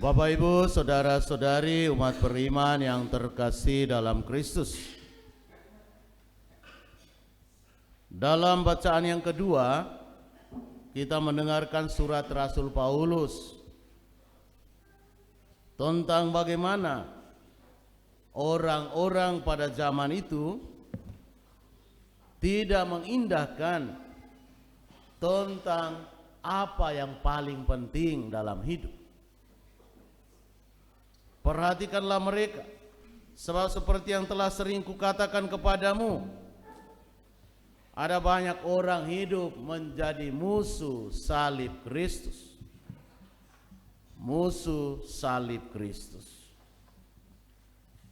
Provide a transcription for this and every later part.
Bapak, Ibu, saudara-saudari umat beriman yang terkasih dalam Kristus. Dalam bacaan yang kedua, kita mendengarkan surat Rasul Paulus tentang bagaimana orang-orang pada zaman itu tidak mengindahkan tentang apa yang paling penting dalam hidup. Perhatikanlah mereka, sebab seperti yang telah sering kukatakan kepadamu, ada banyak orang hidup menjadi musuh salib Kristus. Musuh salib Kristus.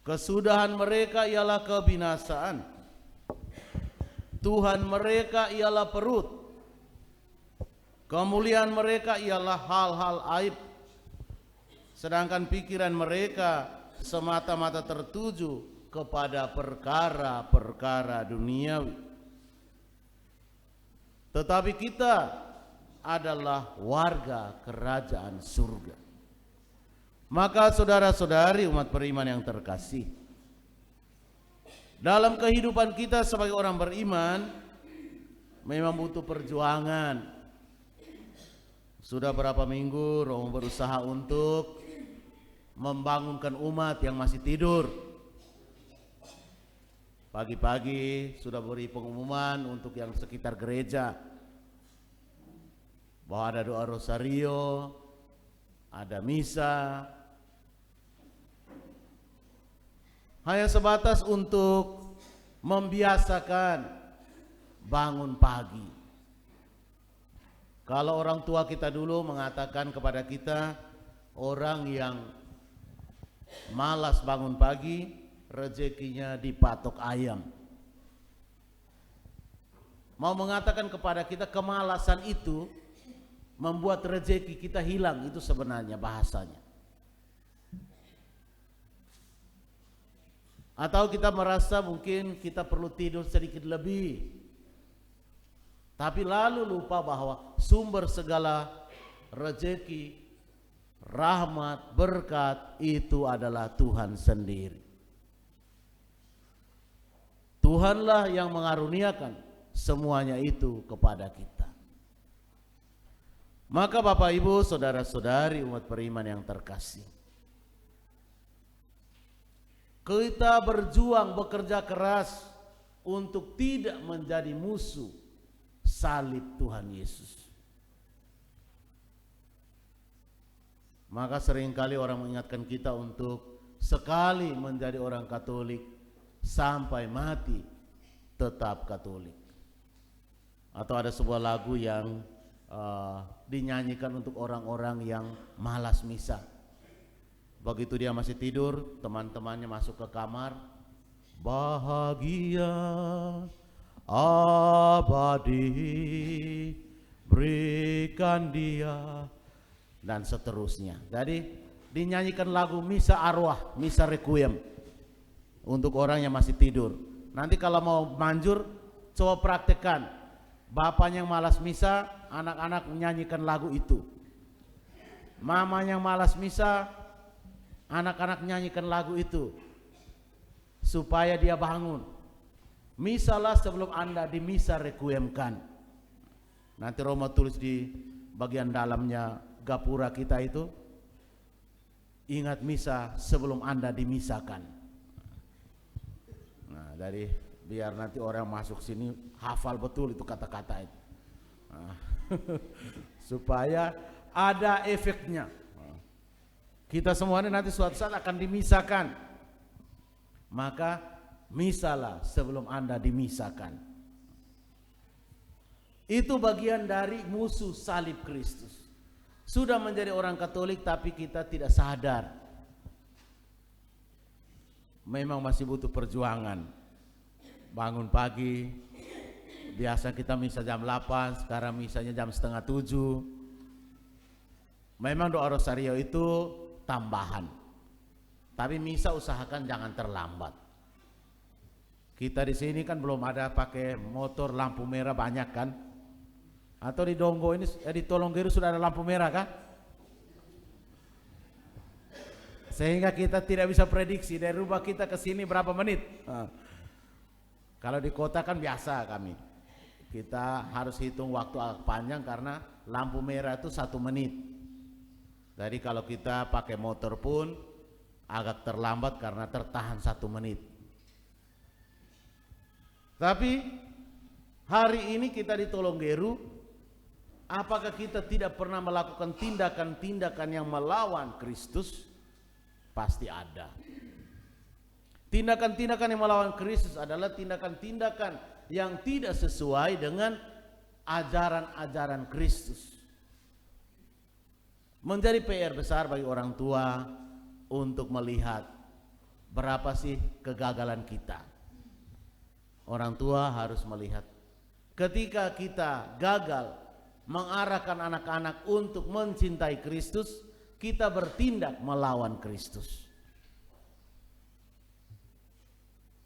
Kesudahan mereka ialah kebinasaan. Tuhan mereka ialah perut. Kemuliaan mereka ialah hal-hal aib. Sedangkan pikiran mereka semata-mata tertuju kepada perkara-perkara duniawi. Tetapi kita adalah warga kerajaan surga. Maka saudara-saudari umat beriman yang terkasih, dalam kehidupan kita sebagai orang beriman memang butuh perjuangan. Sudah berapa minggu Romo berusaha untuk membangunkan umat yang masih tidur. Pagi-pagi sudah beri pengumuman untuk yang sekitar gereja bahwa ada doa rosario, ada misa. Hanya sebatas untuk membiasakan bangun pagi. Kalau orang tua kita dulu mengatakan kepada kita, orang yang malas bangun pagi, rezekinya dipatok ayam. Mau mengatakan kepada kita kemalasan itu membuat rezeki kita hilang, itu sebenarnya bahasanya. Atau kita merasa mungkin kita perlu tidur sedikit lebih, tapi lalu lupa bahwa sumber segala rezeki, rahmat, berkat itu adalah Tuhan sendiri. Tuhanlah yang mengaruniakan semuanya itu kepada kita. Maka Bapak, Ibu, saudara-saudari umat beriman yang terkasih, kita berjuang bekerja keras untuk tidak menjadi musuh salib Tuhan Yesus. Maka seringkali orang mengingatkan kita untuk sekali menjadi orang Katolik, sampai mati tetap Katolik. Atau ada sebuah lagu yang dinyanyikan untuk orang-orang yang malas misa. Begitu dia masih tidur, teman-temannya masuk ke kamar, bahagia abadi berikan dia, dan seterusnya. Jadi dinyanyikan lagu misa arwah, misa requiem untuk orang yang masih tidur. Nanti kalau mau manjur, coba praktekkan. Bapaknya yang malas misa, anak-anak menyanyikan lagu itu. Mamanya yang malas misa, anak-anak menyanyikan lagu itu, supaya dia bangun. Misalah sebelum Anda di misa requiemkan. Nanti Romo tulis di bagian dalamnya gapura kita itu, ingat misa sebelum Anda dimisakan. Nah, dari biar nanti orang masuk sini hafal betul itu kata-kata itu. Nah, supaya ada efeknya. Kita semuanya nanti suatu saat akan dimisakan. Maka misalah sebelum Anda dimisakan. Itu bagian dari musuh salib Kristus. Sudah menjadi orang Katolik tapi kita tidak sadar. Memang masih butuh perjuangan. Bangun pagi, biasa kita misa jam 8, sekarang misanya jam setengah 7. Memang doa rosario itu tambahan, tapi misa usahakan jangan terlambat. Kita di sini kan belum ada pakai motor lampu merah banyak kan? Atau di Donggo ini, di Tolonggeru sudah ada lampu merah kan? Sehingga kita tidak bisa prediksi dari rumah kita ke sini berapa menit. Kalau di kota kan biasa kami, kita harus hitung waktu agak panjang karena lampu merah itu 1 menit. Jadi kalau kita pakai motor pun agak terlambat karena tertahan 1 menit. Tapi hari ini kita di Tolonggeru, apakah kita tidak pernah melakukan tindakan-tindakan yang melawan Kristus? Pasti ada. Tindakan-tindakan yang melawan Kristus adalah tindakan-tindakan yang tidak sesuai dengan ajaran-ajaran Kristus. Menjadi PR besar bagi orang tua untuk melihat berapa sih kegagalan kita. Orang tua harus melihat ketika kita gagal mengarahkan anak-anak untuk mencintai Kristus, kita bertindak melawan Kristus.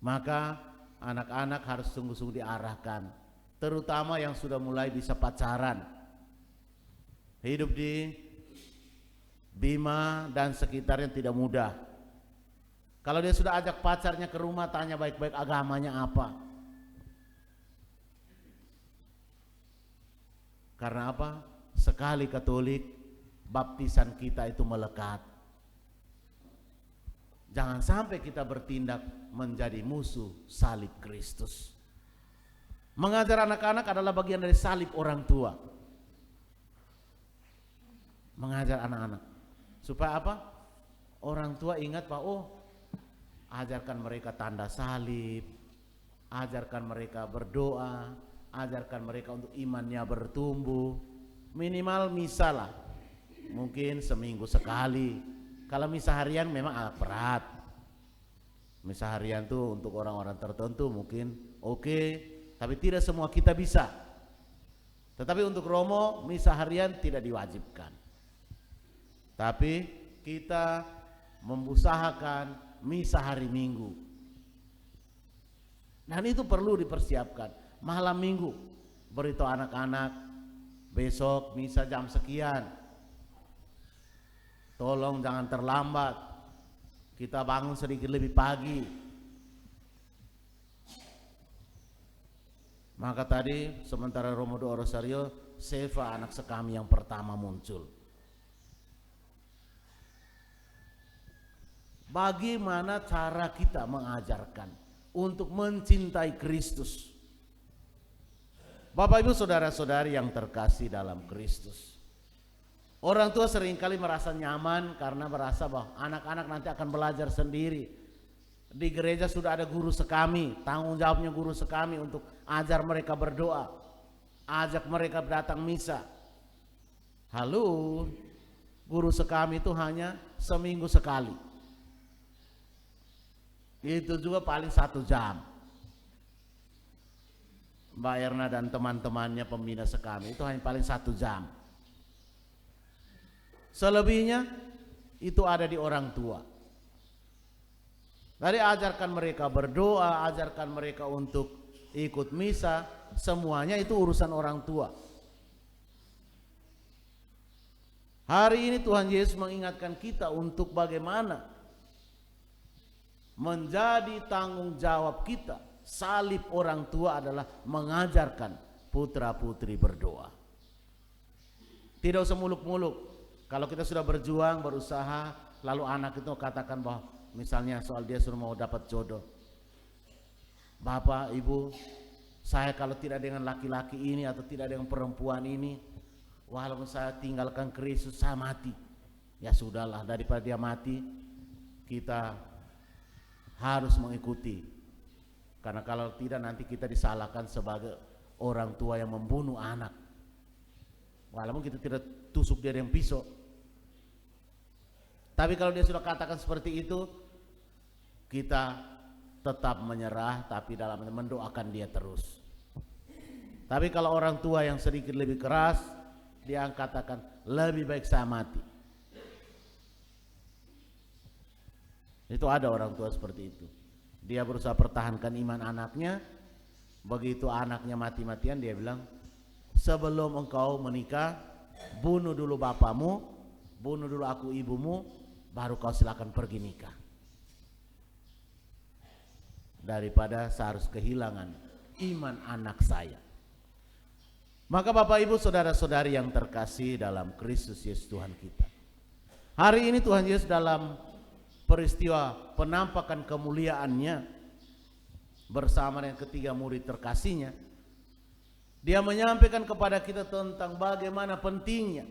Maka anak-anak harus sungguh-sungguh diarahkan, terutama yang sudah mulai bisa pacaran, hidup di Bima dan sekitarnya tidak mudah. Kalau dia sudah ajak pacarnya ke rumah, tanya baik-baik agamanya apa. Karena apa? Sekali Katolik, baptisan kita itu melekat. Jangan sampai kita bertindak menjadi musuh salib Kristus. Mengajar anak-anak adalah bagian dari salib orang tua. Mengajar anak-anak supaya apa? Orang tua ingat bahwa ajarkan mereka tanda salib, ajarkan mereka berdoa, ajarkan mereka untuk imannya bertumbuh. Minimal misa lah, mungkin seminggu sekali. Kalau misa harian memang agak berat. Misa harian tuh untuk orang-orang tertentu mungkin oke, tapi tidak semua kita bisa. Tetapi untuk Romo misa harian tidak diwajibkan. Tapi kita membusahakan misa hari Minggu. Dan itu perlu dipersiapkan. Malam Minggu beritahu anak-anak, besok misa jam sekian. Tolong jangan terlambat. Kita bangun sedikit lebih pagi. Maka tadi sementara Romo doa Rosario, Seva anak sekami yang pertama muncul. Bagaimana cara kita mengajarkan untuk mencintai Kristus? Bapak Ibu saudara-saudari yang terkasih dalam Kristus, orang tua seringkali merasa nyaman karena merasa bahwa anak-anak nanti akan belajar sendiri. Di gereja sudah ada guru sekami, tanggung jawabnya guru sekami untuk ajar mereka berdoa, ajak mereka datang misa. Halo, guru sekami itu hanya seminggu sekali. Itu juga paling 1 jam. Mbak Erna dan teman-temannya pembina sekami itu hanya paling 1 jam. Selebihnya itu ada di orang tua. Jadi ajarkan mereka berdoa, ajarkan mereka untuk ikut misa, semuanya itu urusan orang tua. Hari ini Tuhan Yesus mengingatkan kita untuk bagaimana menjadi tanggung jawab kita. Salib orang tua adalah mengajarkan putra-putri berdoa. Tidak usah muluk-muluk. Kalau kita sudah berjuang, berusaha, lalu anak itu katakan bahwa misalnya soal dia suruh mau dapat jodoh. Bapak, Ibu, saya kalau tidak dengan laki-laki ini atau tidak dengan perempuan ini, walaupun saya tinggalkan Kristus, saya mati. Ya sudahlah, daripada dia mati, kita harus mengikuti. Karena kalau tidak nanti kita disalahkan sebagai orang tua yang membunuh anak. Walaupun kita tidak tusuk dia dengan pisau. Tapi kalau dia sudah katakan seperti itu, kita tetap menyerah, tapi dalam mendoakan dia terus. Tapi kalau orang tua yang sedikit lebih keras, dia katakan lebih baik saya mati. Itu ada orang tua seperti itu. Dia berusaha pertahankan iman anaknya. Begitu anaknya mati-matian, dia bilang, sebelum engkau menikah, bunuh dulu bapamu, bunuh dulu aku ibumu, baru kau silakan pergi nikah. Daripada saya harus kehilangan iman anak saya. Maka Bapak Ibu saudara-saudari yang terkasih dalam Kristus Yesus Tuhan kita, hari ini Tuhan Yesus dalam peristiwa penampakan kemuliaannya bersama dengan ketiga murid terkasihnya, dia menyampaikan kepada kita tentang bagaimana pentingnya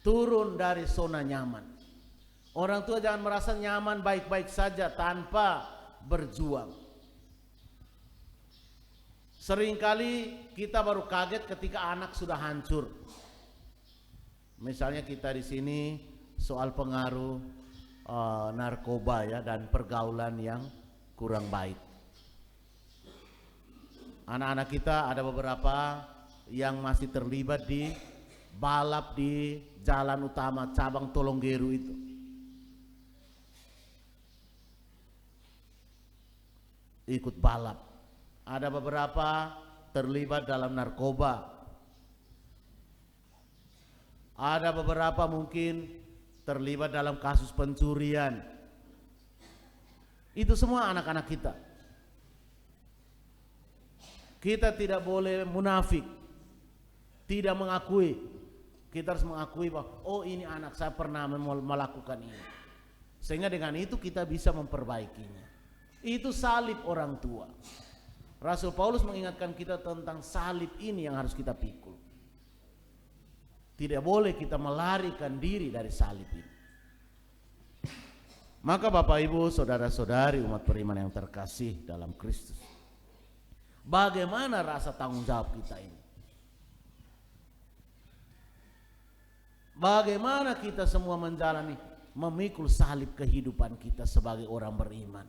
turun dari zona nyaman. Orang tua jangan merasa nyaman baik-baik saja tanpa berjuang. Seringkali kita baru kaget ketika anak sudah hancur. Misalnya kita di sini soal pengaruh narkoba ya, dan pergaulan yang kurang baik. Anak-anak kita ada beberapa yang masih terlibat di balap di jalan utama cabang Tolonggeru itu. Ikut balap. Ada beberapa terlibat dalam narkoba. Ada beberapa mungkin terlibat dalam kasus pencurian. Itu semua anak-anak kita. Kita tidak boleh munafik, tidak mengakui. Kita harus mengakui bahwa oh ini anak saya pernah melakukan ini. Sehingga dengan itu kita bisa memperbaikinya. Itu salib orang tua. Rasul Paulus mengingatkan kita tentang salib ini yang harus kita pikul. Tidak boleh kita melarikan diri dari salib ini. Maka Bapak Ibu, saudara-saudari umat beriman yang terkasih dalam Kristus, bagaimana rasa tanggung jawab kita ini? Bagaimana kita semua menjalani, memikul salib kehidupan kita sebagai orang beriman?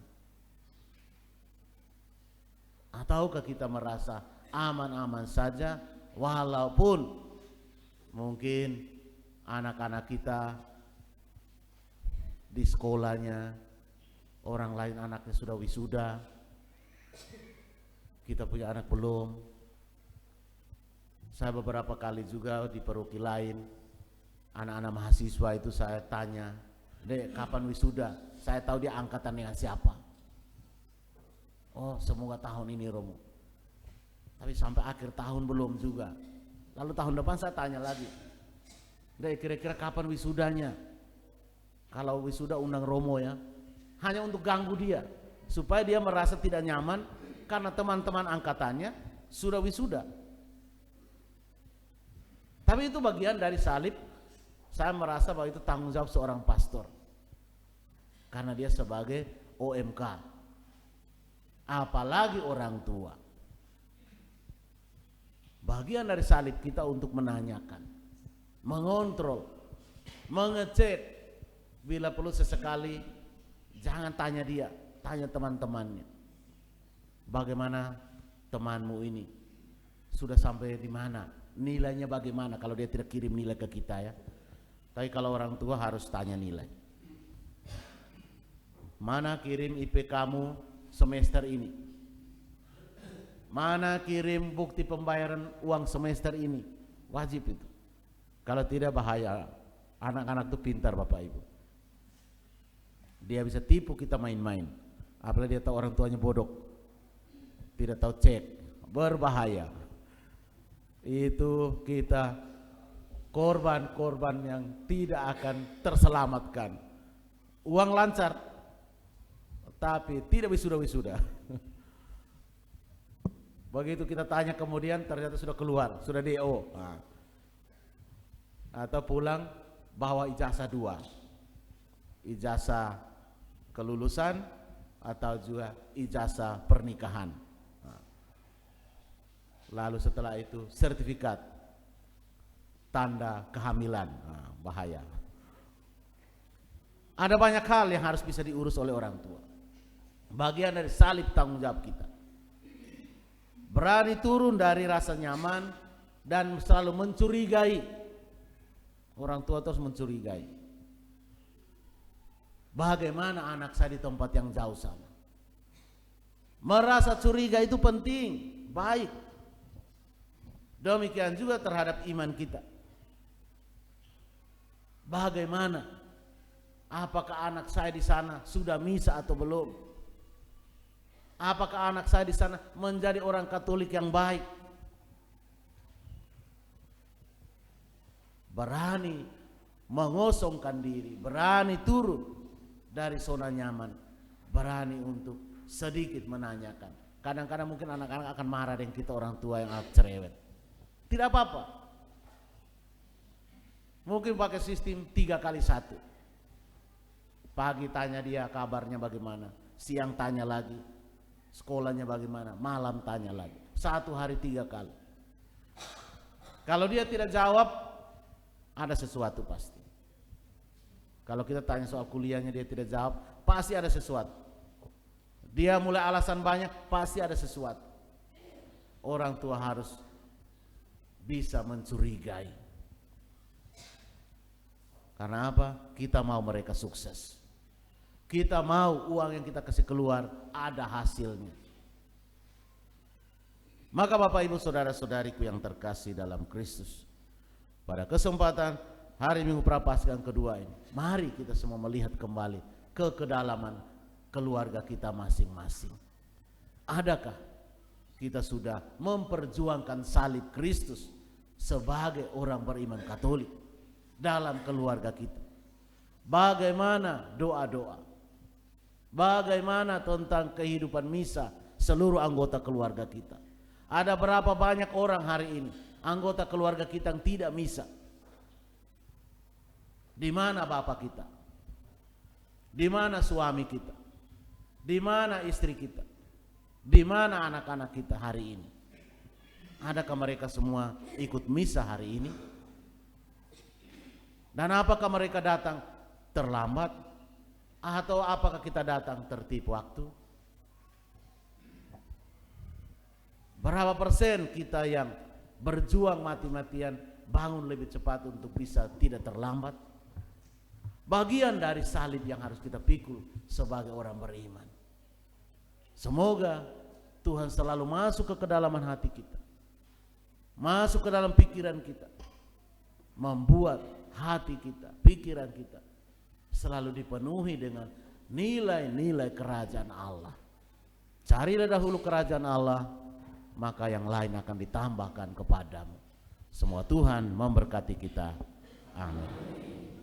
Ataukah kita merasa aman-aman saja walaupun mungkin anak-anak kita di sekolahnya, orang lain anaknya sudah wisuda, kita punya anak belum. Saya beberapa kali juga di paroki lain, anak-anak mahasiswa itu saya tanya, "Dek, kapan wisuda?" Saya tahu dia angkatan dengan siapa. Oh, semoga tahun ini Romo. Tapi sampai akhir tahun belum juga. Lalu tahun depan saya tanya lagi, "Dek, kira-kira kapan wisudanya?" Kalau wisuda undang Romo ya. Hanya untuk ganggu dia, supaya dia merasa tidak nyaman karena teman-teman angkatannya sudah wisuda. Tapi itu bagian dari salib. Saya merasa bahwa itu tanggung jawab seorang pastor. Karena dia sebagai OMK. Apalagi orang tua. Bagian dari salib kita untuk menanyakan, mengontrol, mengecek. Bila perlu sesekali jangan tanya dia, tanya teman-temannya. Bagaimana temanmu ini? Sudah sampai di mana? Nilainya bagaimana? Kalau dia tidak kirim nilai ke kita ya. Tapi kalau orang tua harus tanya nilai. Mana kirim IP kamu semester ini? Mana kirim bukti pembayaran uang semester ini? Wajib itu. Kalau tidak bahaya. Anak-anak itu pintar Bapak Ibu. Dia bisa tipu kita main-main. Apalagi dia tahu orang tuanya bodoh, tidak tahu cek, berbahaya. Itu kita korban-korban yang tidak akan terselamatkan. Uang lancar, tapi tidak wisuda-wisuda. Begitu kita tanya kemudian ternyata sudah keluar, sudah DO. Nah. Atau pulang bawa ijazah 2. Ijazah kelulusan atau juga ijazah pernikahan. Nah. Lalu setelah itu sertifikat tanda kehamilan. Nah, bahaya. Ada banyak hal yang harus bisa diurus oleh orang tua. Bagian dari salib tanggung jawab kita. Berani turun dari rasa nyaman dan selalu mencurigai. Orang tua terus mencurigai. Bagaimana anak saya di tempat yang jauh sana? Merasa curiga itu penting, baik. Demikian juga terhadap iman kita. Bagaimana Apakah anak saya di sana sudah misa atau belum? Apakah anak saya di sana menjadi orang Katolik yang baik? Berani mengosongkan diri, berani turun dari zona nyaman, berani untuk sedikit menanyakan. Kadang-kadang mungkin anak-anak akan marah dengan kita orang tua yang cerewet. Tidak apa-apa. Mungkin pakai sistem 3x1. Pagi tanya dia kabarnya bagaimana, siang tanya lagi, sekolahnya bagaimana, malam tanya lagi. 1 hari 3 kali. Kalau dia tidak jawab, ada sesuatu pasti. Kalau kita tanya soal kuliahnya dia tidak jawab, pasti ada sesuatu. Dia mulai alasan banyak, pasti ada sesuatu. Orang tua harus bisa mencurigai. Karena apa? Kita mau mereka sukses. Kita mau uang yang kita kasih keluar ada hasilnya. Maka Bapak Ibu saudara-saudariku yang terkasih dalam Kristus, pada kesempatan hari Minggu Prapaskah yang kedua ini, mari kita semua melihat kembali ke kedalaman keluarga kita masing-masing. Adakah kita sudah memperjuangkan salib Kristus sebagai orang beriman Katolik dalam keluarga kita? Bagaimana doa-doa? Bagaimana tentang kehidupan misa seluruh anggota keluarga kita? Ada berapa banyak orang hari ini anggota keluarga kita yang tidak misa? Di mana bapak kita? Di mana suami kita? Di mana istri kita? Di mana anak-anak kita hari ini? Adakah mereka semua ikut misa hari ini? Dan apakah mereka datang terlambat? Atau apakah kita datang tertipu waktu? Berapa persen kita yang berjuang mati-matian bangun lebih cepat untuk bisa tidak terlambat? Bagian dari salib yang harus kita pikul sebagai orang beriman. Semoga Tuhan selalu masuk ke kedalaman hati kita, masuk ke dalam pikiran kita, membuat hati kita, pikiran kita selalu dipenuhi dengan nilai-nilai kerajaan Allah. Carilah dahulu kerajaan Allah, maka yang lain akan ditambahkan kepadamu. Semua Tuhan memberkati kita. Amin.